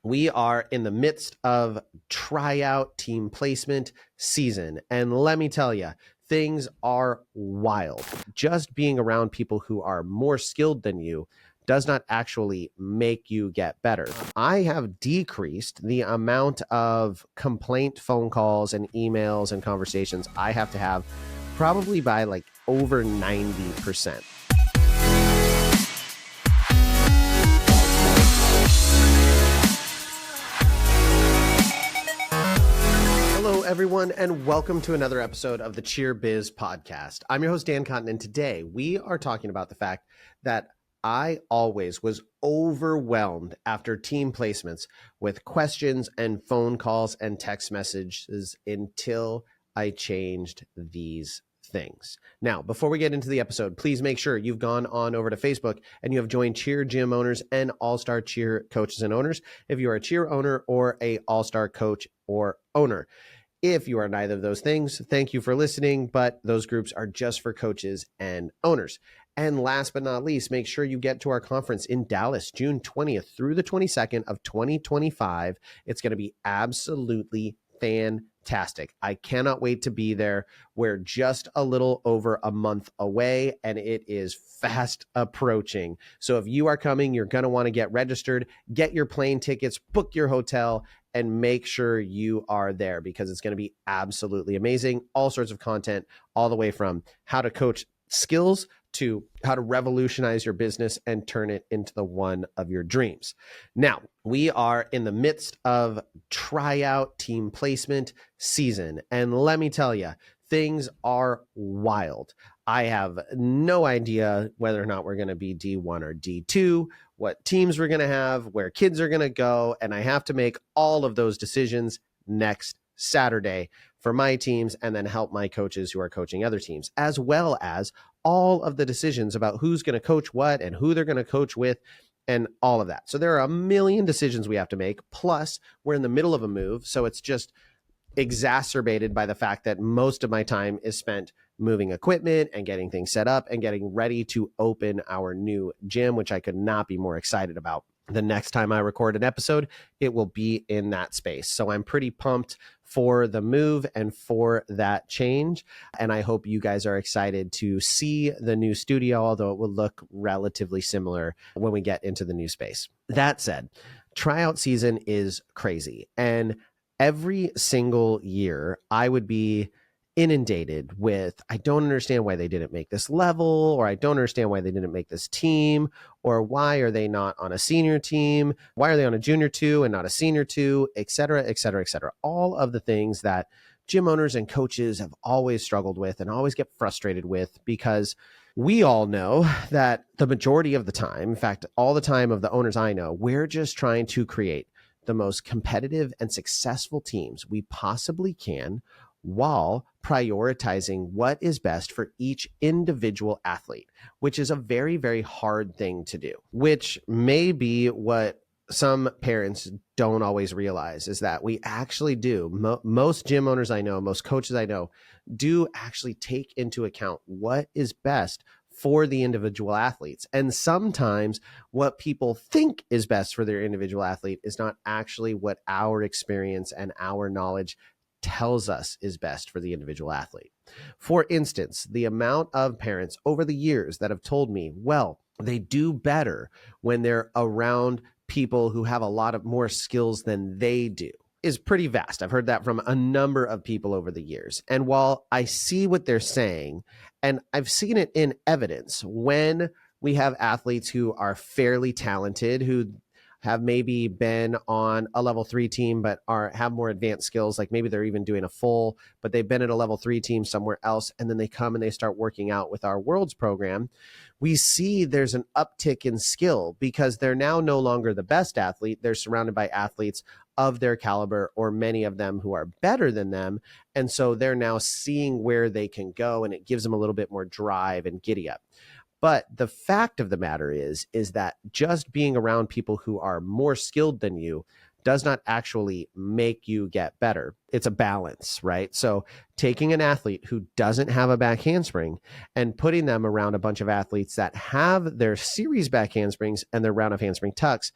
We are in the midst of tryout team placement season. And let me tell you, things are wild. Just being around people who are more skilled than you does not actually make you get better. I have decreased the amount of complaint phone calls and emails and conversations I have to have probably by like over 90%. Hello, everyone, and welcome to another episode of the Cheer Biz Podcast. I'm your host, Dan Cotton, and today we are talking about the fact that I always was overwhelmed after team placements with questions and phone calls and text messages until I changed these things. Now, before we get into the episode, please make sure you've gone on over to Facebook and you have joined Cheer Gym owners and All-Star Cheer coaches and owners if you are a cheer owner or a All-Star coach or owner. If you are neither of those things, thank you for listening, but those groups are just for coaches and owners. And last but not least, make sure you get to our conference in Dallas, June 20th through the 22nd of 2025. It's going to be absolutely fantastic. I cannot wait to be there. We're just a little over a month away and it is fast approaching. So if you are coming, you're going to want to get registered, get your plane tickets, book your hotel, and make sure you are there because it's going to be absolutely amazing. All sorts of content, all the way from how to coach skills to how to revolutionize your business and turn it into the one of your dreams. Now, we are in the midst of tryout team placement season. And let me tell you, things are wild. I have no idea whether or not we're going to be D1 or D2, what teams we're going to have, where kids are going to go. And I have to make all of those decisions next Saturday for my teams and then help my coaches who are coaching other teams, as well as all of the decisions about who's going to coach what and who they're going to coach with and all of that. So there are a million decisions we have to make. Plus, we're in the middle of a move. So it's just exacerbated by the fact that most of my time is spent moving equipment and getting things set up and getting ready to open our new gym, which I could not be more excited about. The next time I record an episode, it will be in that space. So I'm pretty pumped for the move and for that change. And I hope you guys are excited to see the new studio, although it will look relatively similar when we get into the new space. That said, tryout season is crazy. And every single year, I would be inundated with, I don't understand why they didn't make this level, or I don't understand why they didn't make this team, or why are they not on a senior team? Why are they on a junior two and not a senior two, et cetera, et cetera, et cetera. All of the things that gym owners and coaches have always struggled with and always get frustrated with, because we all know that the majority of the time, in fact, all the time of the owners I know, we're just trying to create the most competitive and successful teams we possibly can while prioritizing what is best for each individual athlete, which is a very, very hard thing to do, which may be what some parents don't always realize is that we actually do. Most gym owners I know, most coaches I know, do actually take into account what is best for the individual athletes. And sometimes what people think is best for their individual athlete is not actually what our experience and our knowledge tells us is best for the individual athlete. For instance, the amount of parents over the years that have told me, well, they do better when they're around people who have a lot of more skills than they do, is pretty vast. I've heard that from a number of people over the years. And while I see what they're saying, and I've seen it in evidence when we have athletes who are fairly talented, who have maybe been on a level 3 team, but have more advanced skills. Like maybe they're even doing a full, but they've been at a level 3 team somewhere else. And then they come and they start working out with our Worlds program. We see there's an uptick in skill because they're now no longer the best athlete. They're surrounded by athletes of their caliber, or many of them who are better than them. And so they're now seeing where they can go, and it gives them a little bit more drive and giddy up. But the fact of the matter is that just being around people who are more skilled than you does not actually make you get better. It's a balance, right? So taking an athlete who doesn't have a back handspring and putting them around a bunch of athletes that have their series back handsprings and their round of handspring tucks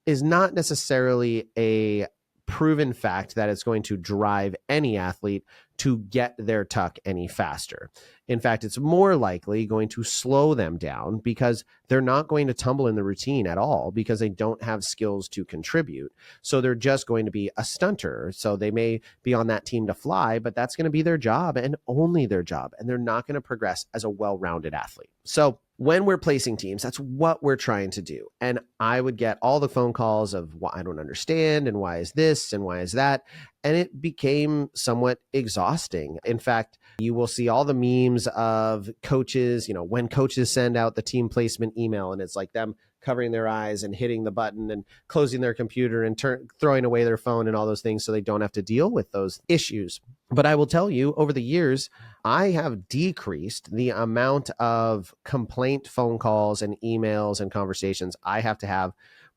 is not necessarily a proven fact that it's going to drive any athlete to get their tuck any faster. In fact, it's more likely going to slow them down because they're not going to tumble in the routine at all because they don't have skills to contribute. So they're just going to be a stunter. So they may be on that team to fly, but that's going to be their job and only their job. And they're not going to progress as a well-rounded athlete. So when we're placing teams, that's what we're trying to do. And I would get all the phone calls of, well, I don't understand, and why is this, and why is that? And it became somewhat exhausting. In fact, you will see all the memes of coaches, when coaches send out the team placement email, and it's like them covering their eyes and hitting the button and closing their computer and throwing away their phone and all those things so they don't have to deal with those issues. But I will tell you, over the years, I have decreased the amount of complaint phone calls and emails and conversations I have to have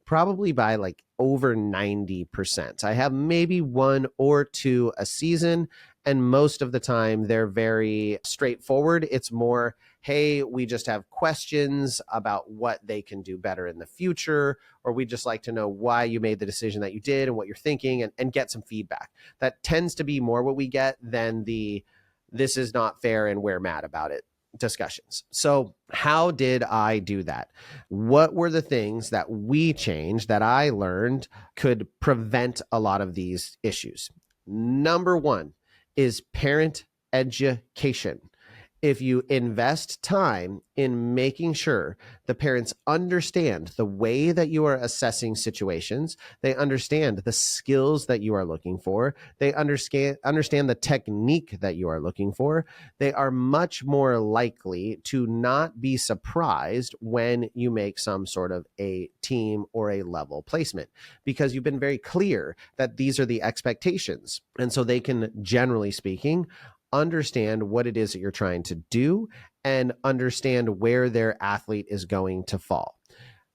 probably by like over 90%. I have maybe one or two a season, and most of the time they're very straightforward. It's more, hey, we just have questions about what they can do better in the future, or we just like to know why you made the decision that you did and what you're thinking, and get some feedback. That tends to be more what we get than the this is not fair and we're mad about it discussions. So how did I do that? What were the things that we changed that I learned could prevent a lot of these issues? Number one is parent education. If you invest time in making sure the parents understand the way that you are assessing situations, they understand the skills that you are looking for, they understand the technique that you are looking for, they are much more likely to not be surprised when you make some sort of a team or a level placement, because you've been very clear that these are the expectations. And so they can, generally speaking, understand what it is that you're trying to do and understand where their athlete is going to fall.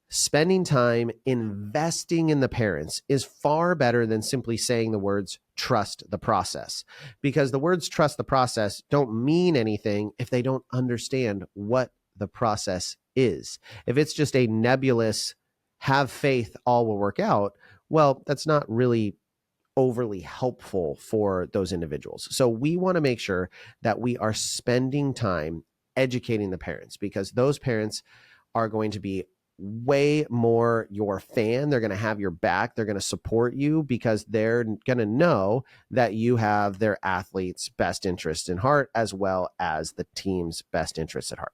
Spending time investing in the parents is far better than simply saying the words trust the process, because the words trust the process don't mean anything if they don't understand what the process is. If it's just a nebulous have faith, all will work out, well, that's not really overly helpful for those individuals. So we want to make sure that we are spending time educating the parents, because those parents are going to be way more your fan. They're going to have your back. They're going to support you because they're going to know that you have their athlete's best interest in heart as well as the team's best interest at heart.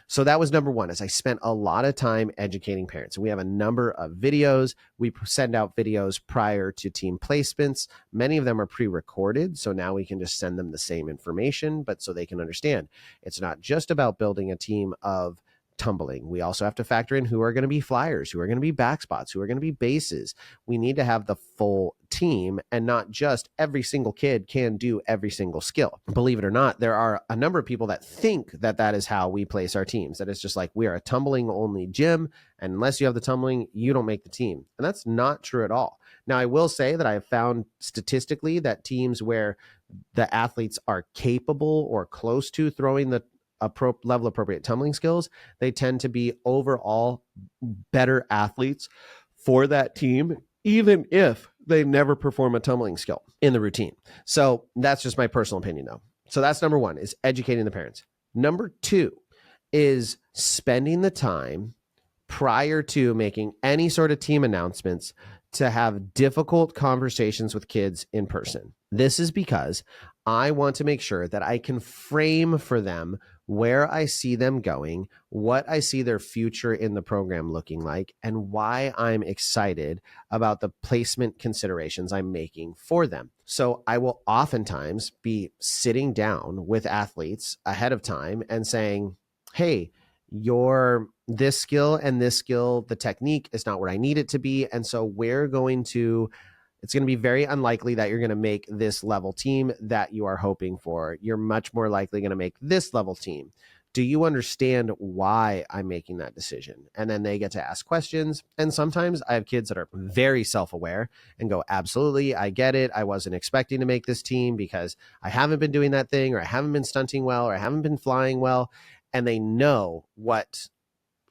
So that was number one, is I spent a lot of time educating parents. We have a number of videos. We send out videos prior to team placements. Many of them are pre-recorded, so now we can just send them the same information, but so they can understand. It's not just about building a team of tumbling. We also have to factor in who are going to be flyers, who are going to be backspots, who are going to be bases. We need to have the full team, and not just every single kid can do every single skill. Believe it or not, there are a number of people that think that that is how we place our teams, that it's just like we are a tumbling only gym, and unless you have the tumbling, you don't make the team. And that's not true at all. Now, I will say that I have found statistically that teams where the athletes are capable or close to throwing the level appropriate tumbling skills, they tend to be overall better athletes for that team, even if they never perform a tumbling skill in the routine. So that's just my personal opinion though. So that's number one, is educating the parents. Number two is spending the time prior to making any sort of team announcements to have difficult conversations with kids in person. This is because I want to make sure that I can frame for them where I see them going, what I see their future in the program looking like, and why I'm excited about the placement considerations I'm making for them. So I will oftentimes be sitting down with athletes ahead of time and saying, hey, your this skill and this skill, the technique is not where I need it to be. And so it's going to be very unlikely that you're going to make this level team that you are hoping for. You're much more likely going to make this level team. Do you understand why I'm making that decision? And then they get to ask questions. And sometimes I have kids that are very self-aware and go, absolutely, I get it. I wasn't expecting to make this team because I haven't been doing that thing, or I haven't been stunting well, or I haven't been flying well. And they know what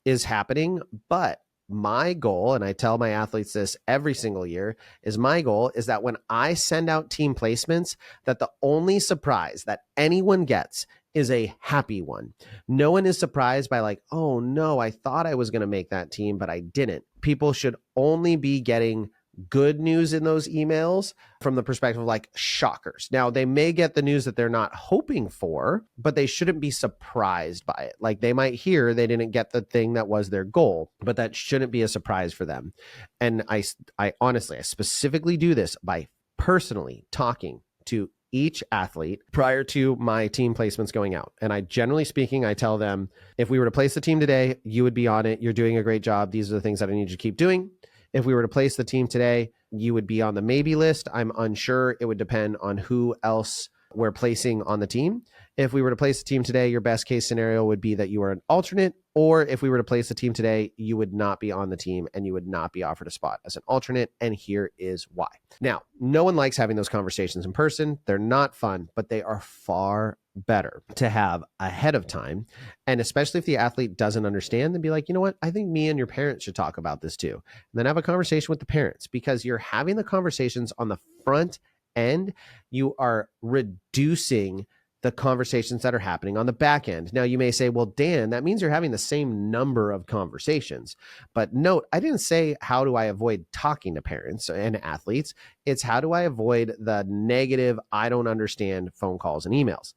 is happening, but my goal, and I tell my athletes this every single year, is my goal is that when I send out team placements, that the only surprise that anyone gets is a happy one. No one is surprised by like, oh no, I thought I was going to make that team, but I didn't. People should only be getting good news in those emails from the perspective of like shockers. Now, they may get the news that they're not hoping for, but they shouldn't be surprised by it. Like they might hear they didn't get the thing that was their goal, but that shouldn't be a surprise for them. And I honestly, I specifically do this by personally talking to each athlete prior to my team placements going out. And I generally speaking, I tell them, if we were to place the team today, you would be on it. You're doing a great job. These are the things that I need you to keep doing. If we were to place the team today, you would be on the maybe list. I'm unsure. It would depend on who else we're placing on the team. If we were to place the team today, your best case scenario would be that you are an alternate. Or if we were to place the team today, you would not be on the team and you would not be offered a spot as an alternate. And here is why. Now, no one likes having those conversations in person. They're not fun, but they are far better to have ahead of time. And especially if the athlete doesn't understand, then be like, you know what? I think me and your parents should talk about this too. And then have a conversation with the parents, because you're having the conversations on the front end. You are reducing the conversations that are happening on the back end. Now you may say, well, Dan, that means you're having the same number of conversations. But note, I didn't say, how do I avoid talking to parents and athletes? It's how do I avoid the negative, I don't understand phone calls and emails.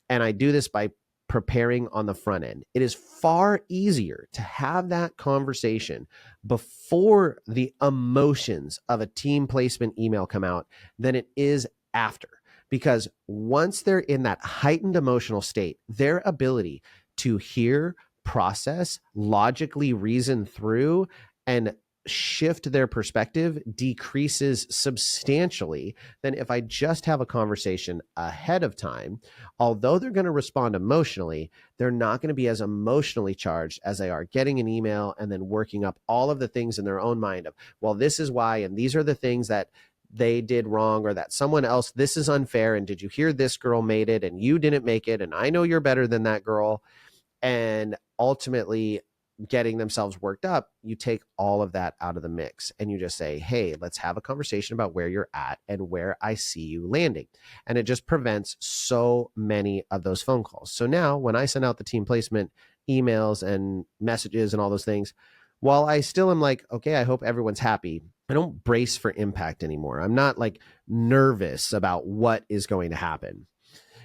And I do this by preparing on the front end. It is far easier to have that conversation before the emotions of a team placement email come out than it is after. Because once they're in that heightened emotional state, their ability to hear, process, logically reason through, and shift their perspective decreases substantially than if I just have a conversation ahead of time. Although they're going to respond emotionally, they're not going to be as emotionally charged as they are getting an email and then working up all of the things in their own mind of, well, this is why, and these are the things that they did wrong, or that someone else, this is unfair, and did you hear this girl made it and you didn't make it, and I know you're better than that girl, and ultimately getting themselves worked up. You take all of that out of the mix and you just say, hey, let's have a conversation about where you're at and where I see you landing. And it just prevents so many of those phone calls. So now when I send out the team placement emails and messages and all those things, while I still am like, okay, I hope everyone's happy, I don't brace for impact anymore. I'm not like nervous about what is going to happen.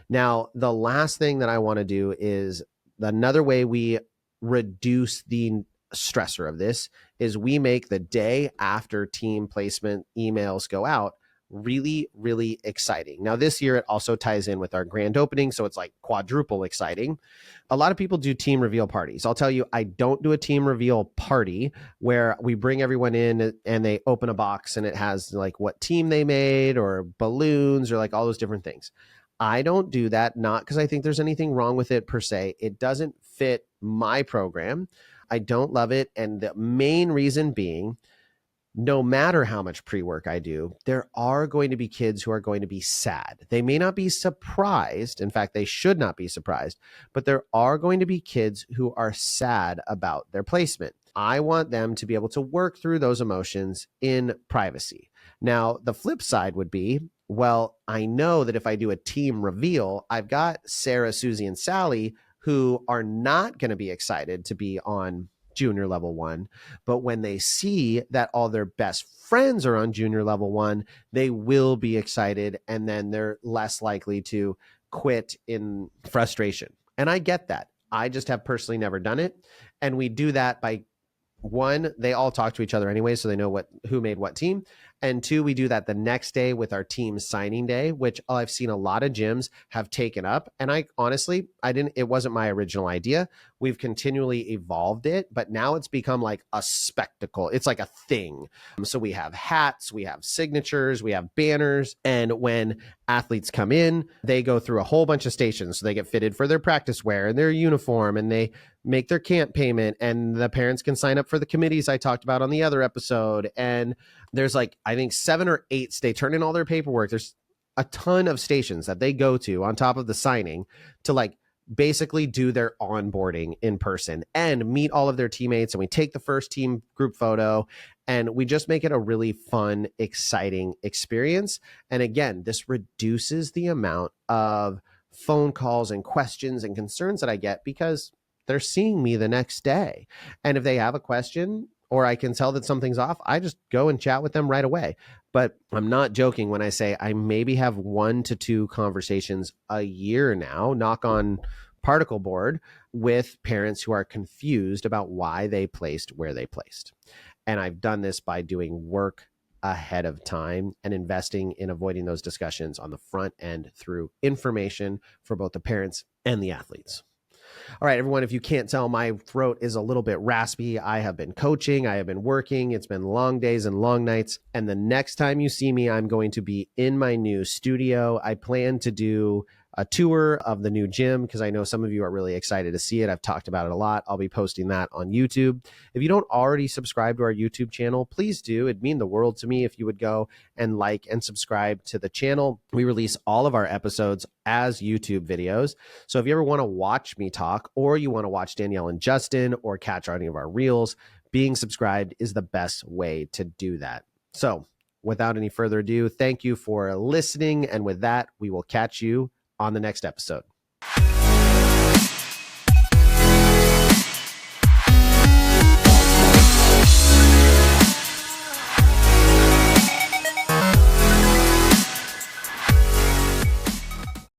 Now, the last thing that I want to do is another way we reduce the stressor of this is we make the day after team placement emails go out really, really exciting. Now, this year, it also ties in with our grand opening, so it's like quadruple exciting. A lot of people do team reveal parties. I'll tell you, I don't do a team reveal party where we bring everyone in and they open a box and it has like what team they made or balloons or like all those different things. I don't do that, not because I think there's anything wrong with it per se. It doesn't fit my program. I don't love it. And the main reason being, no matter how much pre-work I do, there are going to be kids who are going to be sad. They may not be surprised. In fact, they should not be surprised, but there are going to be kids who are sad about their placement. I want them to be able to work through those emotions in privacy. Now, the flip side would be, well, I know that if I do a team reveal, I've got Sarah, Susie, and Sally who are not going to be excited to be on junior level 1. But when they see that all their best friends are on junior level 1, they will be excited. And then they're less likely to quit in frustration. And I get that. I just have personally never done it. And we do that by, one, they all talk to each other anyway, so they know who made what team. And 2, we do that the next day with our team signing day, which I've seen a lot of gyms have taken up. And I honestly, it wasn't my original idea. We've continually evolved it, but now it's become like a spectacle. It's like a thing. So we have hats, we have signatures, we have banners. And when athletes come in, they go through a whole bunch of stations. So they get fitted for their practice wear and their uniform, and they make their camp payment, and the parents can sign up for the committees I talked about on the other episode. And there's like, I think 7 or 8, they turn in all their paperwork. There's a ton of stations that they go to on top of the signing to like basically do their onboarding in person and meet all of their teammates. And we take the first team group photo and we just make it a really fun, exciting experience. And again, this reduces the amount of phone calls and questions and concerns that I get because they're seeing me the next day. And if they have a question or I can tell that something's off, I just go and chat with them right away. But I'm not joking when I say I maybe have 1 to 2 conversations a year now, knock on particle board, with parents who are confused about why they placed where they placed. And I've done this by doing work ahead of time and investing in avoiding those discussions on the front end through information for both the parents and the athletes. All right, everyone, if you can't tell, my throat is a little bit raspy. I have been coaching. I have been working. It's been long days and long nights. And the next time you see me, I'm going to be in my new studio. I plan to do a tour of the new gym because I know some of you are really excited to see it. I've talked about it a lot. I'll be posting that on YouTube. If you don't already subscribe to our YouTube channel, please do. It'd mean the world to me if you would go and like and subscribe to the channel. We release all of our episodes as YouTube videos. So if you ever want to watch me talk, or you want to watch Danielle and Justin, or catch any of our reels, being subscribed is the best way to do that. So without any further ado, thank you for listening. And with that, we will catch you on the next episode.